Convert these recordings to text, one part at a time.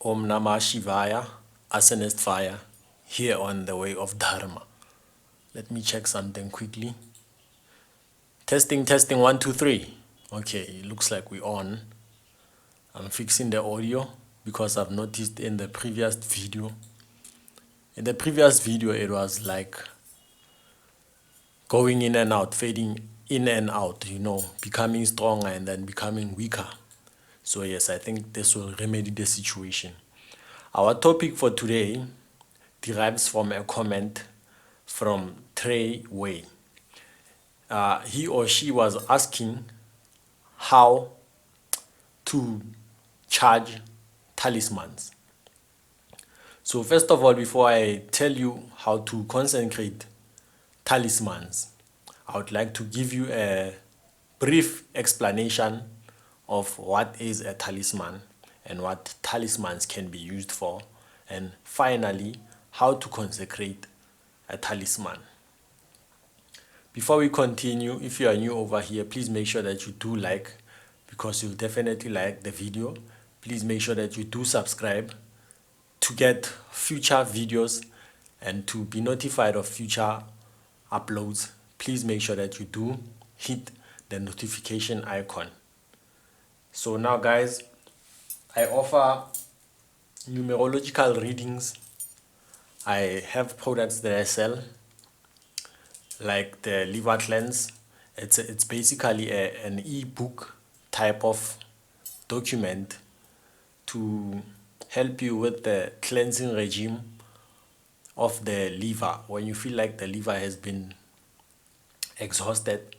Om Namah Shivaya, Asanest Fire, here on the way of Dharma. Let me check something quickly. Testing, testing, 1, 2, 3. Okay, it looks like we're on. I'm fixing the audio because I've noticed in the previous video. In the previous video, it was like going in and out, fading in and out, becoming stronger and then becoming weaker. So yes, I think this will remedy the situation. Our topic for today derives from a comment from Trey Way. He or she was asking how to charge talismans. So first of all, before I tell you how to consecrate talismans, I would like to give you a brief explanation of what is a talisman and what talismans can be used for, and finally, how to consecrate a talisman. Before we continue, if you are new over here, please make sure that you do like, because you'll definitely like the video. Please make sure that you do subscribe to get future videos and to be notified of future uploads. Please make sure that you do hit the notification icon. So now guys, I offer numerological readings. I have products that I sell, like the liver cleanse. It's basically an e-book type of document to help you with the cleansing regime of the liver. When you feel like the liver has been exhausted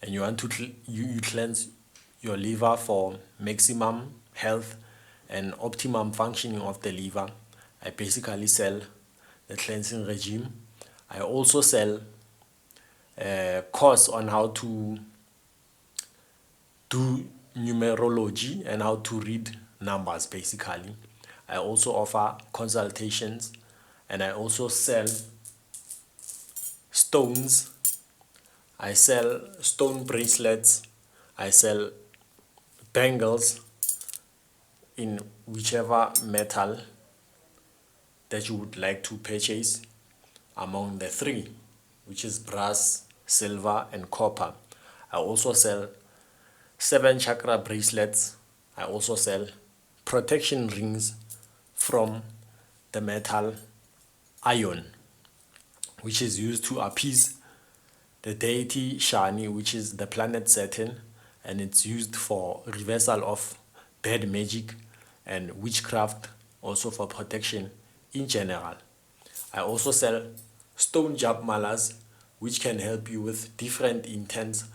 and you want to you cleanse your liver for maximum health and optimum functioning of the liver, I basically sell the cleansing regime. I also sell a course on how to do numerology and how to read numbers basically. I also offer consultations, and I also sell stones. I sell stone bracelets. I sell bangles in whichever metal that you would like to purchase among the three, which is brass, silver, and copper. I also sell 7 chakra bracelets. I also sell protection rings from the metal iron, which is used to appease the deity Shani, which is the planet Saturn, and it's used for reversal of bad magic and witchcraft, also for protection in general. I also sell stone japmalas, which can help you with different intents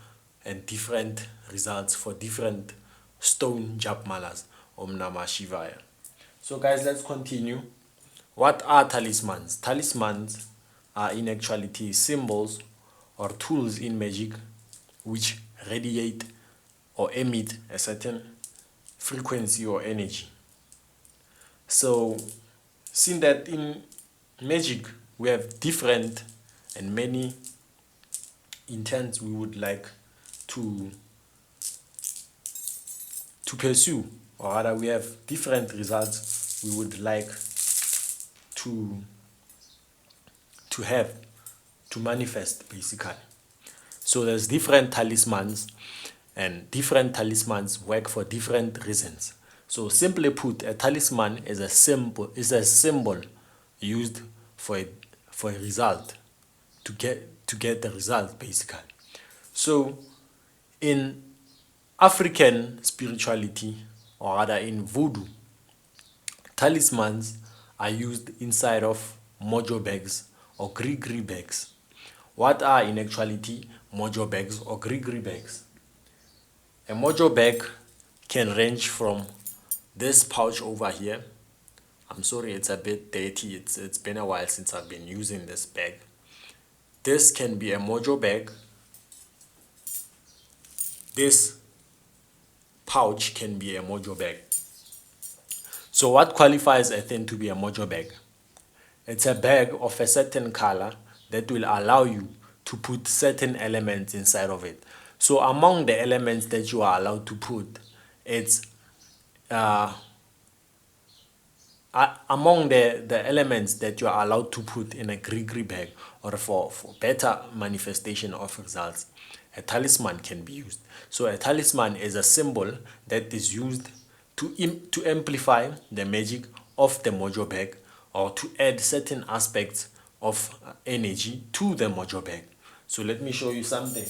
and different results for different stone japmalas. Om Namah Shivaya. So guys, let's continue. What are talismans? Talismans are in actuality symbols or tools in magic which radiate or emit a certain frequency or energy. So, seeing that in magic we have different and many intents we would like to pursue, or rather we have different results we would like to have, to manifest basically. So there's different talismans, and different talismans work for different reasons. So simply put, a talisman is a symbol used for a result, to get the result basically. So in African spirituality, or rather in voodoo, talismans are used inside of mojo bags or gris bags. What are in actuality mojo bags or gris bags? A mojo bag can range from this pouch over here. I'm sorry, it's a bit dirty. It's been a while since I've been using this bag. This can be a mojo bag. This pouch can be a mojo bag. So what qualifies a thing to be a mojo bag? It's a bag of a certain color that will allow you to put certain elements inside of it. So among the elements that you are allowed to put, it's among the elements that you are allowed to put in a gris bag, or for better manifestation of results, a talisman can be used. So a talisman is a symbol that is used to amplify the magic of the mojo bag, or to add certain aspects of energy to the mojo bag. So let me show you something.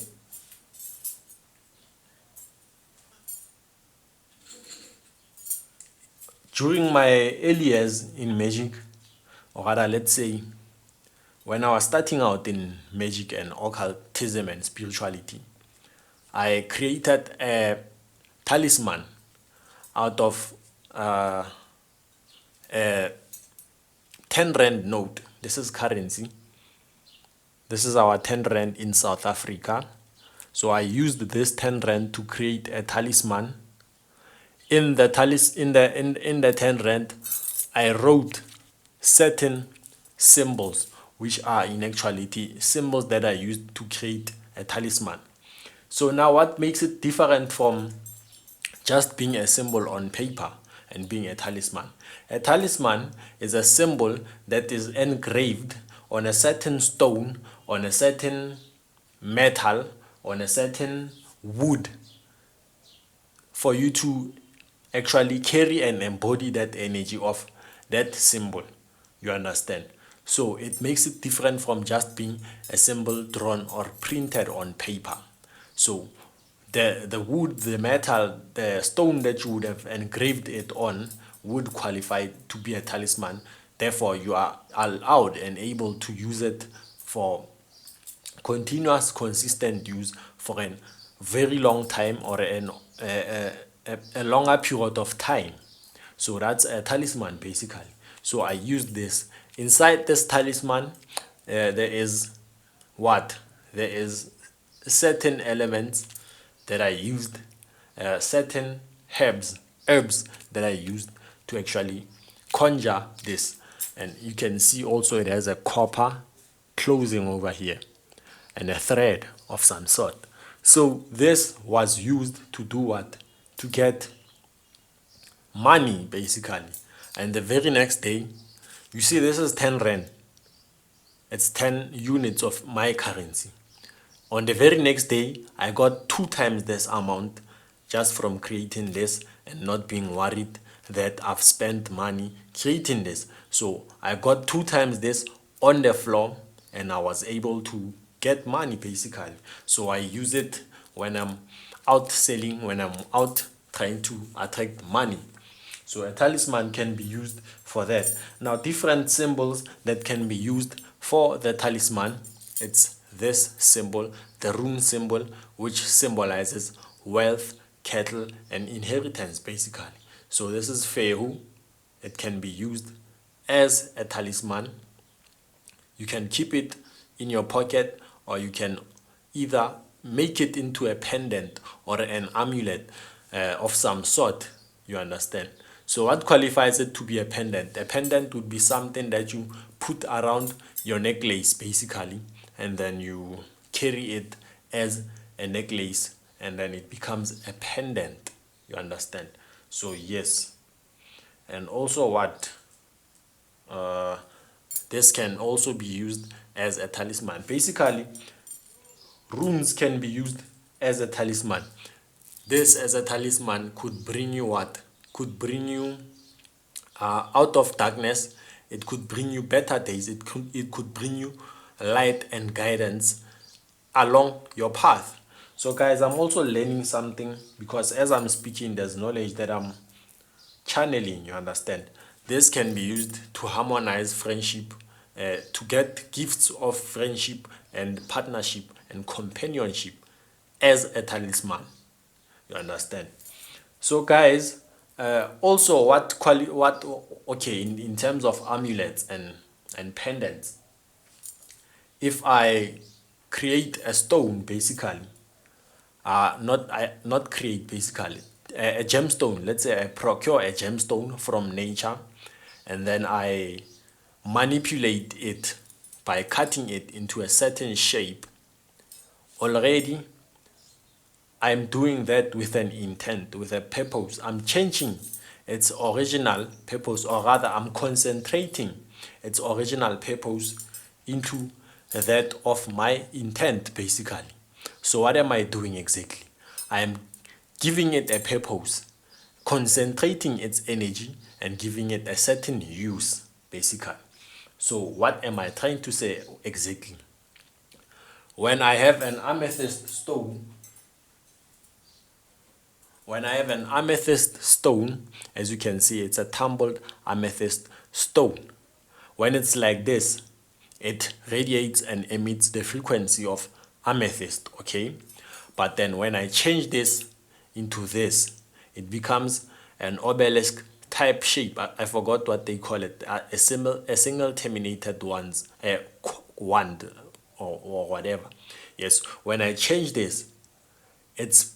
During my early years in magic, or rather, let's say, when I was starting out in magic and occultism and spirituality, I created a talisman out of a 10 rand note. This is currency. This is our 10 rand in South Africa. So I used this 10 rand to create a talisman. In the 10 rand, I wrote certain symbols, which are in actuality symbols that I used to create a talisman. So now what makes it different from just being a symbol on paper and being a talisman? A talisman is a symbol that is engraved on a certain stone, on a certain metal, on a certain wood, for you to actually carry and embody that energy of that symbol. You understand? So it makes it different from just being a symbol drawn or printed on paper. So the wood, the metal, the stone that you would have engraved it on would qualify to be a talisman. Therefore, you are allowed and able to use it for continuous, consistent use for a very long time, or a longer period of time. So that's a talisman basically. So I used this. Inside this talisman, there is what? There is certain elements that I used, certain herbs that I used to actually conjure this. And you can see also it has a copper closing over here and a thread of some sort. So this was used to do what? To get money basically. And the very next day, you see this is 10 rand. It's 10 units of my currency. On the very next day, I got 2 times this amount just from creating this and not being worried that I've spent money creating this. So I got 2 times this on the floor, and I was able to get money basically. So I use it when I'm out selling, when I'm out trying to attract money. So a talisman can be used for that. Now, different symbols that can be used for the talisman, it's this symbol, the rune symbol, which symbolizes wealth, cattle, and inheritance basically. So this is Fehu. It can be used as a talisman. You can keep it in your pocket, or you can either make it into a pendant or an amulet of some sort. You understand? So what qualifies it to be a pendant? A pendant would be something that you put around your necklace basically, and then you carry it as a necklace, and then it becomes a pendant. You understand? So yes. And also what? This can also be used as a talisman. Basically, runes can be used as a talisman. This as a talisman could bring you what? Could bring you out of darkness. It could bring you better days. It could bring you light and guidance along your path. So guys, I'm also learning something, because as I'm speaking, there's knowledge that I'm channeling. You understand? This can be used to harmonize friendship, to get gifts of friendship and partnership and companionship as a talisman. You understand? So guys, also okay, in terms of amulets and pendants, if I create a stone basically, not create basically a gemstone. Let's say I procure a gemstone from nature, and then I manipulate it by cutting it into a certain shape. Already I'm doing that with an intent, with a purpose. I'm changing its original purpose, or rather I'm concentrating its original purpose into that of my intent, basically. So what am I doing exactly? I am giving it a purpose, concentrating its energy and giving it a certain use, basically. So what am I trying to say exactly? When I have an amethyst stone, as you can see, it's a tumbled amethyst stone. When it's like this, it radiates and emits the frequency of amethyst, okay? But then when I change this into this, it becomes an obelisk type shape. I forgot what they call it. A single terminated wand or whatever. Yes, when I change this, it's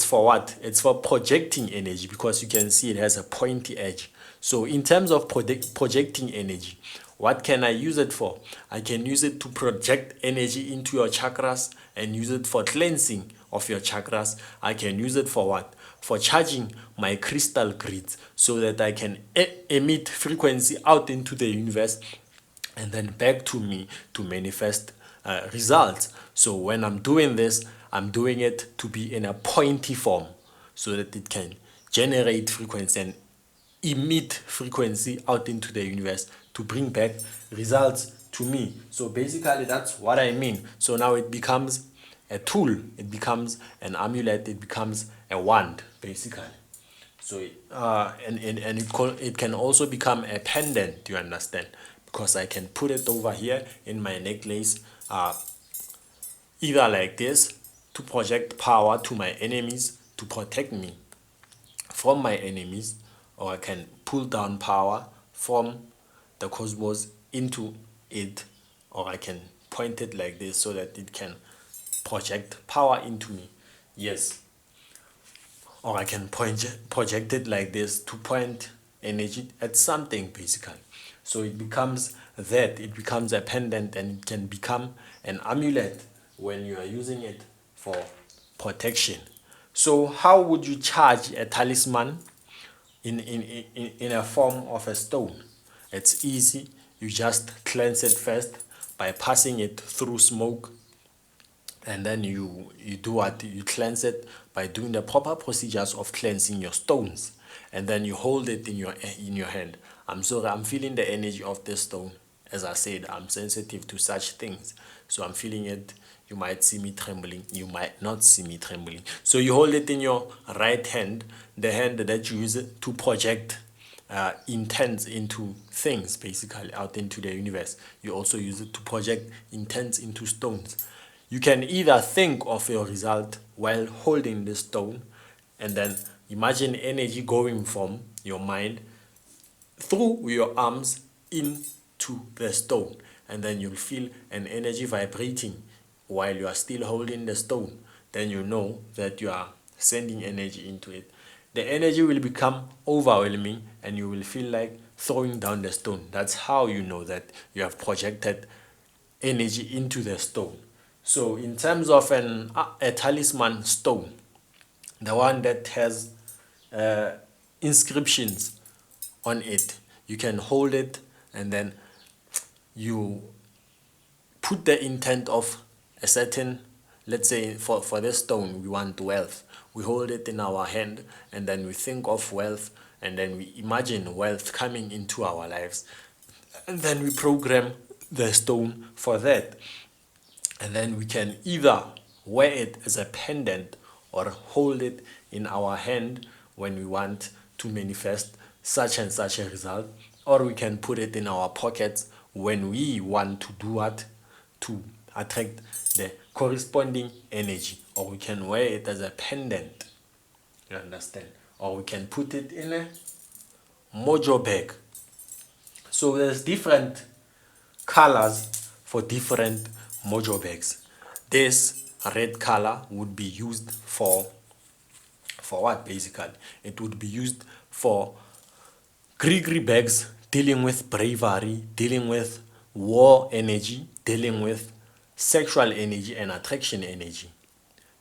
for what? It's for projecting energy, because you can see it has a pointy edge. So in terms of projecting energy, what can I use it for? I can use it to project energy into your chakras and use it for cleansing of your chakras. I can use it for what? For charging my crystal grids so that I can emit frequency out into the universe and then back to me to manifest results. So when I'm doing this, I'm doing it to be in a pointy form so that it can generate frequency and emit frequency out into the universe to bring back results to me. So basically that's what I mean. So now it becomes a tool, it becomes an amulet, it becomes a wand, basically. So it can also become a pendant, you understand, because I can put it over here in my necklace, either like this, to project power to my enemies, to protect me from my enemies, or I can pull down power from the cosmos into it, or I can point it like this so that it can project power into me. Yes, or I can project it like this to point energy at something, basically. So it becomes a pendant, and it can become an amulet when you are using it for protection. So how would you charge a talisman in a form of a stone? It's easy. You just cleanse it first by passing it through smoke, and then you do what? You cleanse it by doing the proper procedures of cleansing your stones, and then you hold it in your hand. I'm sorry, I'm feeling the energy of this stone. As I said, I'm sensitive to such things, so I'm feeling it. You might see me trembling, you might not see me trembling. So you hold it in your right hand, the hand that you use to project intents into things, basically out into the universe. You also use it to project intents into stones. You can either think of your result while holding the stone, and then imagine energy going from your mind through your arms into the stone, and then you'll feel an energy vibrating while you are still holding the stone. Then you know that you are sending energy into it. The energy will become overwhelming and you will feel like throwing down the stone. That's how you know that you have projected energy into the stone. So in terms of a talisman stone, the one that has inscriptions on it, you can hold it and then you put the intent of a certain, let's say for this stone we want wealth. We hold it in our hand and then we think of wealth, and then we imagine wealth coming into our lives, and then we program the stone for that. And then we can either wear it as a pendant or hold it in our hand when we want to manifest such and such a result, or we can put it in our pockets when we want to do what? To attract the corresponding energy, or we can wear it as a pendant, you understand, or we can put it in a mojo bag. So there's different colors for different mojo bags. This red color would be used for what? Basically it would be used for gris bags, dealing with bravery, dealing with war energy, dealing with sexual energy and attraction energy,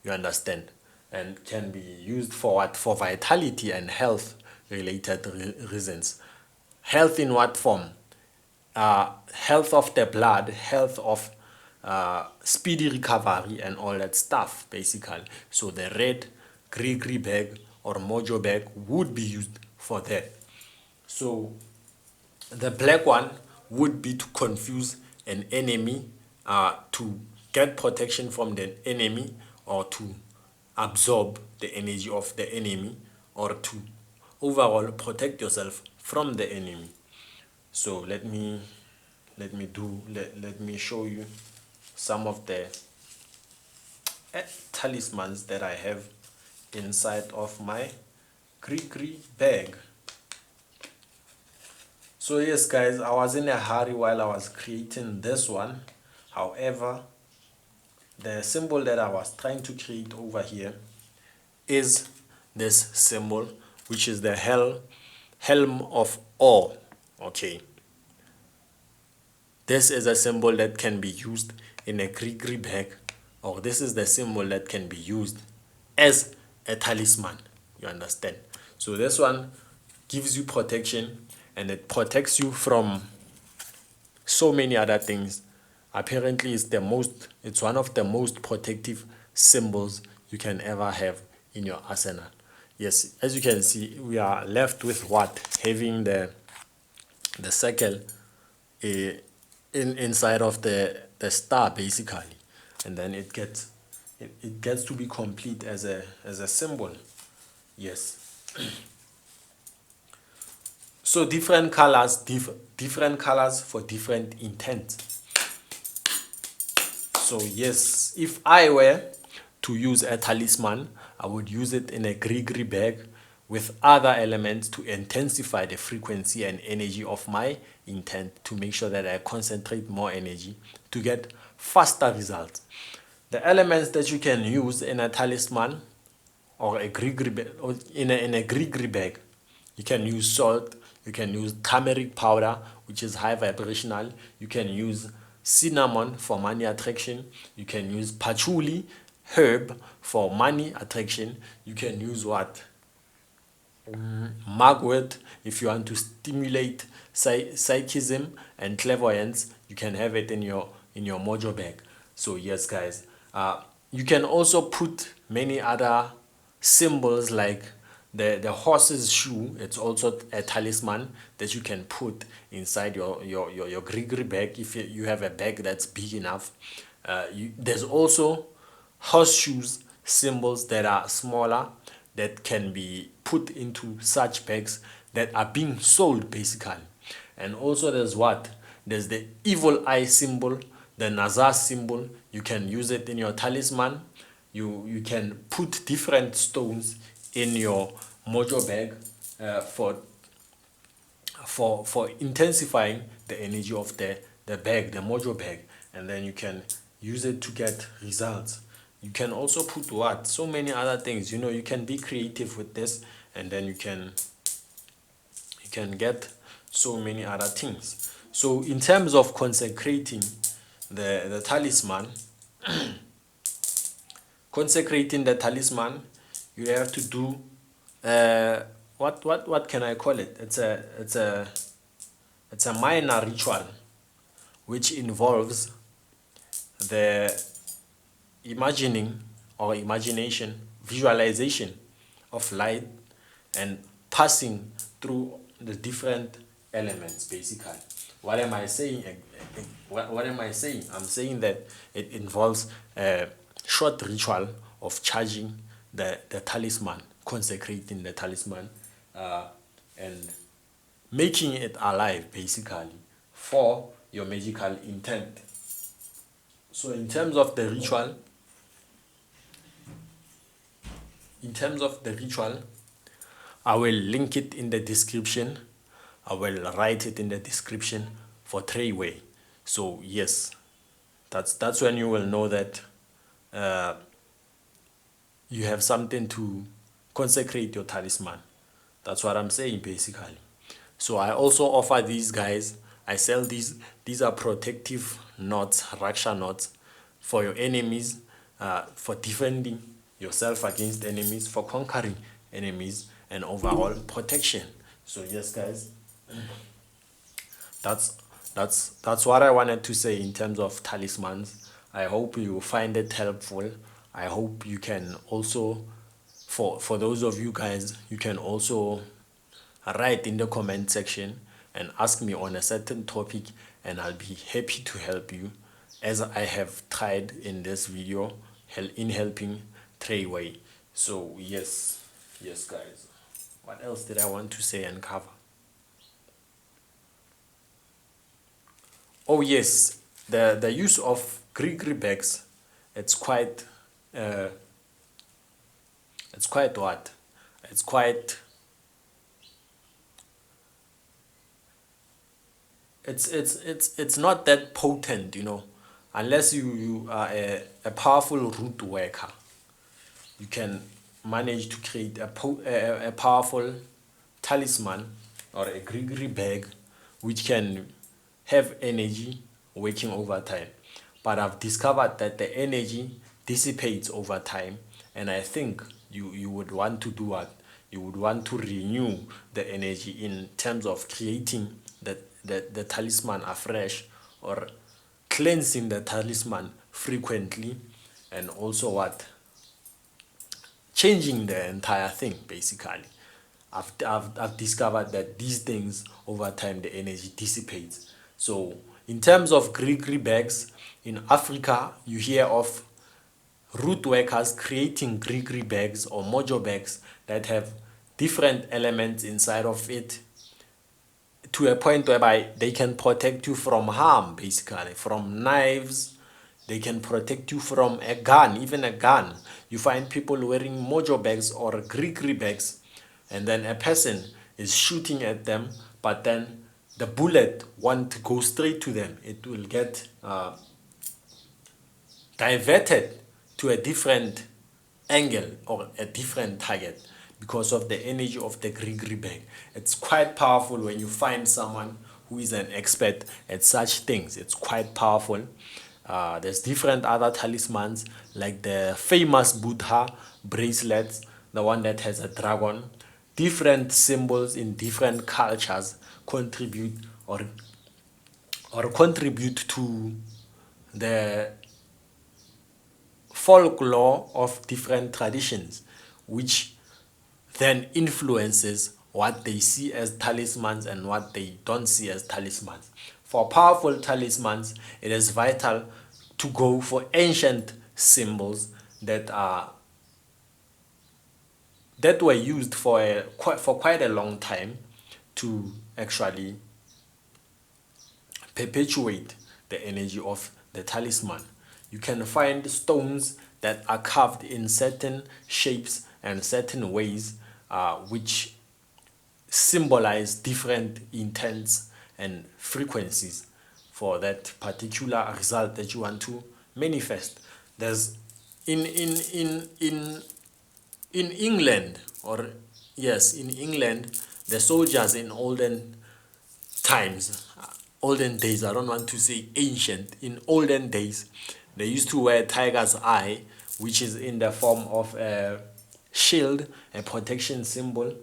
you understand, and can be used for what? For vitality and health, related reasons. Health in what form? Health of the blood, health of speedy recovery and all that stuff basically. So the red gris bag or mojo bag would be used for that. So the black one would be to confuse an enemy, to get protection from the enemy, or to absorb the energy of the enemy, or to overall protect yourself from the enemy. So let me show you some of the talismans that I have inside of my gris bag. So yes guys, I was in a hurry while I was creating this one. However, the symbol that I was trying to create over here is this symbol, which is the helm of awe. Okay, this is a symbol that can be used in a gris bag, or this is the symbol that can be used as a talisman. You understand? So this one gives you protection, and it protects you from so many other things. Apparently it's one of the most protective symbols you can ever have in your arsenal. Yes, as you can see, we are left with what? Having the circle inside of the star basically, and then it gets to be complete as a symbol. Yes. So different colors for different intent. So yes, if I were to use a talisman, I would use it in a gris bag with other elements to intensify the frequency and energy of my intent, to make sure that I concentrate more energy to get faster results. The elements that you can use in a talisman or a gris bag, or in a gris bag, you can use salt, you can use turmeric powder, which is high vibrational, you can use cinnamon for money attraction, you can use patchouli herb for money attraction, you can use what? Mugwort if you want to stimulate psychism and clairvoyance. You can have it in your mojo bag. So yes guys, you can also put many other symbols like the horse's shoe. It's also a talisman that you can put inside your gris bag if you have a bag that's big enough. There's also horseshoes symbols that are smaller that can be put into such bags that are being sold basically. And also there's the evil eye symbol, the nazar symbol. You can use it in your talisman. You can put different stones in your mojo bag for intensifying the energy of the bag, the mojo bag, and then you can use it to get results. You can also put what? So many other things. You can be creative with this, and then you can get so many other things. So in terms of consecrating the talisman, consecrating the talisman, you have to do what can I call it? It's a minor ritual which involves the visualization of light and passing through the different elements basically. What am I saying? I'm saying that it involves a short ritual of charging the talisman, consecrating the talisman, and making it alive basically for your magical intent. So in terms of the ritual, I will link it in the description. I will write it in the description for Treyway. So yes, that's when you will know that you have something to consecrate your talisman. That's what I'm saying basically. So I also offer these guys. I sell these. These are protective knots, raksha knots, for your enemies, for defending yourself against enemies, for conquering enemies, and overall protection. So yes guys, that's what I wanted to say in terms of talismans. I hope you find it helpful. I hope you can also, for those of you guys, you can also write in the comment section and ask me on a certain topic, and I'll be happy to help you, as I have tried in this video in helping Treyway. So yes guys, what else did I want to say and cover? Oh yes, the use of gris bags, it's quite it's quite what? It's quite it's not that potent, you know, unless you are a powerful root worker. You can manage to create a powerful talisman or a gris bag which can have energy working over time. But I've discovered that the energy dissipates over time, and I think you would want to do what? You would want to renew the energy in terms of creating the talisman afresh, or cleansing the talisman frequently, and also what? Changing the entire thing basically. I've discovered that these things over time the energy dissipates. So in terms of gris bags, in Africa you hear of root workers creating gris bags or mojo bags that have different elements inside of it, to a point whereby they can protect you from harm, basically from knives. They can protect you from a gun, even a gun. You find people wearing mojo bags or gris bags, and then a person is shooting at them, but then the bullet won't go straight to them. It will get diverted to a different angle or a different target because of the energy of the gris bag. It's quite powerful when you find someone who is an expert at such things. It's quite powerful. There's different other talismans, like the famous Buddha bracelets, the one that has a dragon. Different symbols in different cultures contribute to the folklore of different traditions, which then influences what they see as talismans and what they don't see as talismans. For powerful talismans, it is vital to go for ancient symbols that were used for quite a long time to actually perpetuate the energy of the talisman. You can find stones that are carved in certain shapes and certain ways, which symbolize different intents and frequencies for that particular result that you want to manifest. There's in England, or yes, in England, the soldiers in olden times, olden days, I don't want to say ancient, in olden days, they used to wear tiger's eye, which is in the form of a shield, a protection symbol.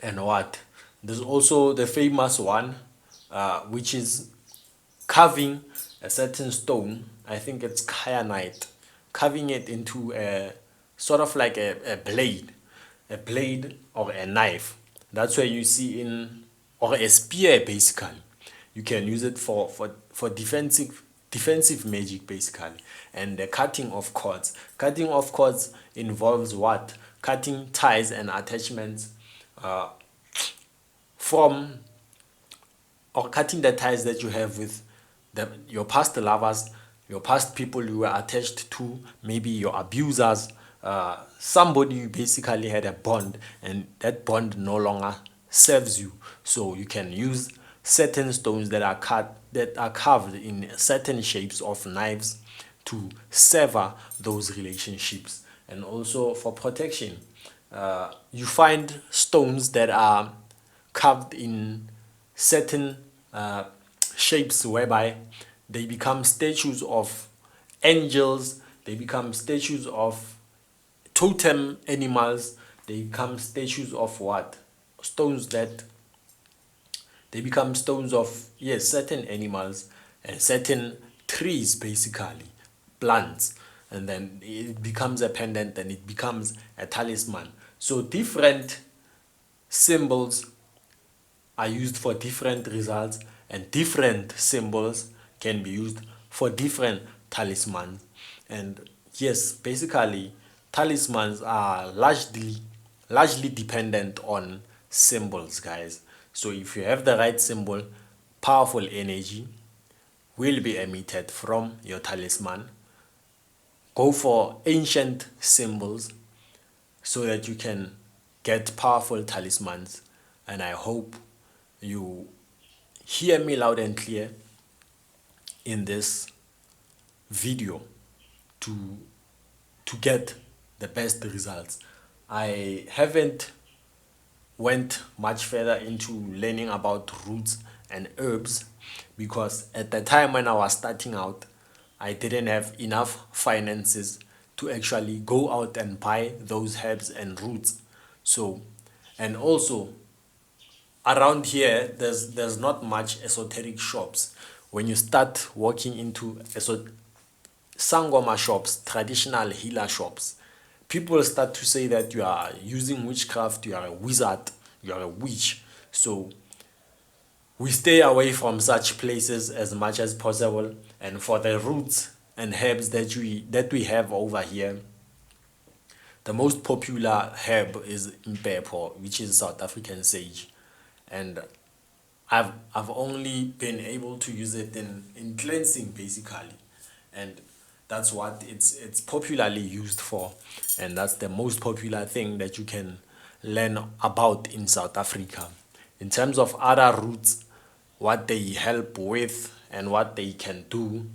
And what? There's also the famous one, which is carving a certain stone. I think it's kyanite, carving it into a sort of like a blade or a knife. That's where you see or a spear basically. You can use it for defensive magic basically. And the cutting of cords. Cutting of cords involves what? Cutting ties and attachments from, or cutting the ties that you have with your past lovers, your past people you were attached to, maybe your abusers, somebody you basically had a bond, and that bond no longer serves you. So you can use certain stones that are carved in certain shapes of knives to sever those relationships. And also for protection, you find stones that are carved in certain shapes whereby they become statues of angels, they become statues of totem animals, they become statues of what? Stones that they become stones of, yes, certain animals and certain trees, basically plants, and then it becomes a pendant and it becomes a talisman. So different symbols are used for different results, and different symbols can be used for different talismans. And yes, basically talismans are largely dependent on symbols, guys. So if you have the right symbol, powerful energy will be emitted from your talisman. Go for ancient symbols so that you can get powerful talismans. And I hope you hear me loud and clear in this video to get the best results. I haven't went much further into learning about roots and herbs because at the time when I was starting out, I didn't have enough finances to actually go out and buy those herbs and roots. So, and also around here there's not much esoteric shops. When you start walking into sangoma shops, traditional healer shops, people start to say that you are using witchcraft, you are a wizard, you are a witch. So we stay away from such places as much as possible. And for the roots and herbs that we have over here, the most popular herb is Mpepo, which is South African sage. And I've only been able to use it in cleansing, basically. And that's what it's popularly used for. And that's the most popular thing that you can learn about in South Africa. In terms of other roots, what they help with and what they can do,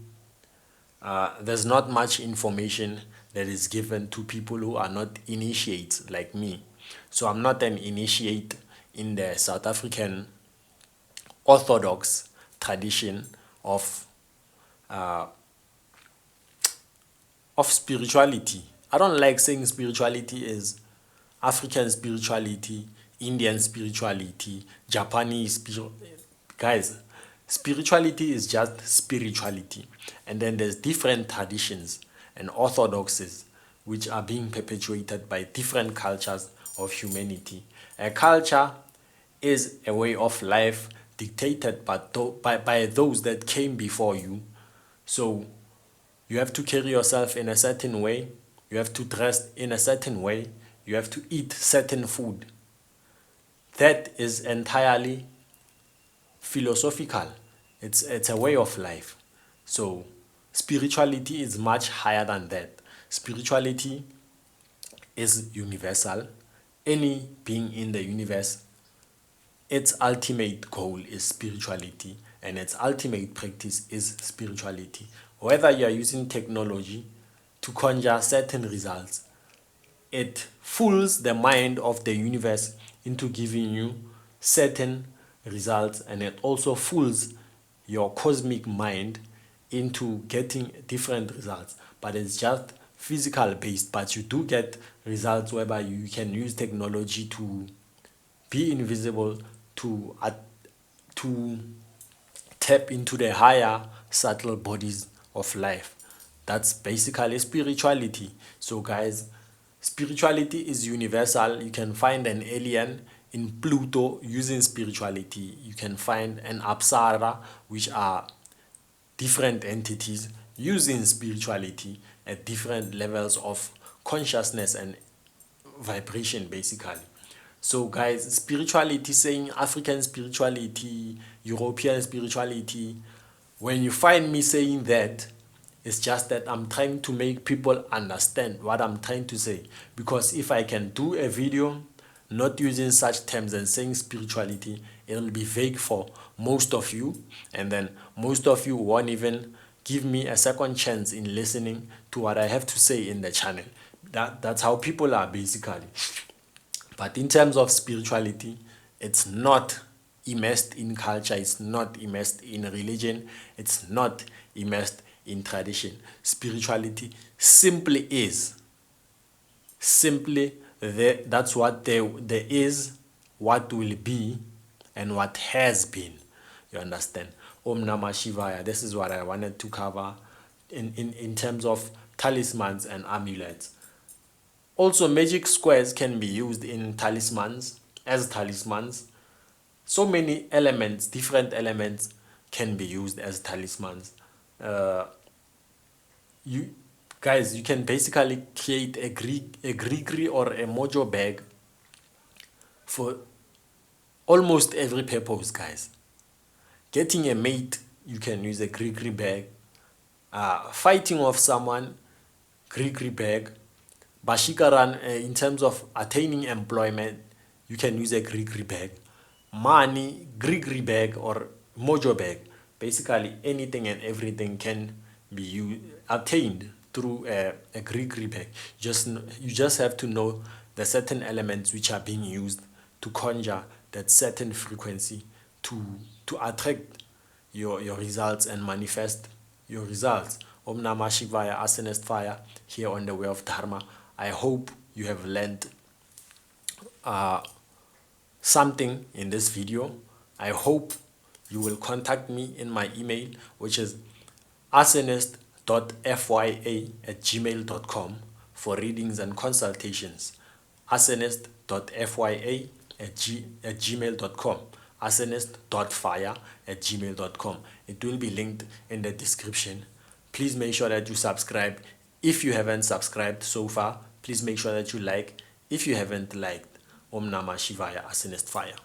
there's not much information that is given to people who are not initiates like me. So I'm not an initiate in the South African Orthodox tradition of spirituality. I don't like saying spirituality is African spirituality, Indian spirituality, Japanese spirituality. Guys, spirituality is just spirituality. And then there's different traditions and orthodoxies which are being perpetuated by different cultures of humanity. A culture is a way of life dictated by those that came before you. So you have to carry yourself in a certain way, you have to dress in a certain way, you have to eat certain food. That is entirely philosophical. It's a way of life. So spirituality is much higher than that. Spirituality is universal. Any being in the universe, its ultimate goal is spirituality, and its ultimate practice is spirituality. Whether you are using technology to conjure certain results, it fools the mind of the universe into giving you certain results, and it also fools your cosmic mind into getting different results. But it's just physical based, but you do get results whereby you can use technology to be invisible, to tap into the higher subtle bodies of life. That's basically spirituality. So guys, spirituality is universal. You can find an alien in Pluto using spirituality. You can find an Apsara, which are different entities using spirituality at different levels of consciousness and vibration, basically. So guys, spirituality, saying African spirituality, European spirituality, when you find me saying that, it's just that I'm trying to make people understand what I'm trying to say. Because if I can do a video not using such terms and saying spirituality, it'll be vague for most of you, and then most of you won't even give me a second chance in listening to what I have to say in the channel. That's how people are, basically. But in terms of spirituality, it's not immersed in culture, it's not immersed in religion, it's not immersed in tradition. Spirituality simply is simply That's what there is, what will be, and what has been. You understand? Om Namah Shivaya. This is what I wanted to cover in terms of talismans and amulets. Also, magic squares can be used in talismans as talismans. So many elements, different elements, can be used as talismans. You guys, you can basically create a gris or a mojo bag for almost every purpose, guys. Getting a mate, you can use a gris bag. Fighting off someone, gris bag. Bashikaran, in terms of attaining employment, you can use a gris bag. Money, gris bag or mojo bag. Basically, anything and everything can be attained through a gris bag. You just have to know the certain elements which are being used to conjure that certain frequency to attract your results and manifest your results. Om Namah Shivaya, Asenest Fire, here on the Way of Dharma. I hope you have learned something in this video. I hope you will contact me in my email, which is asenest.fya@gmail.com for readings and consultations. asenest.fya@gmail.com. asenest.fire@gmail.com. It will be linked in the description. Please make sure that you subscribe. If you haven't subscribed so far, please make sure that you like. If you haven't liked, Om Namah Shivaya, Asenest Fire.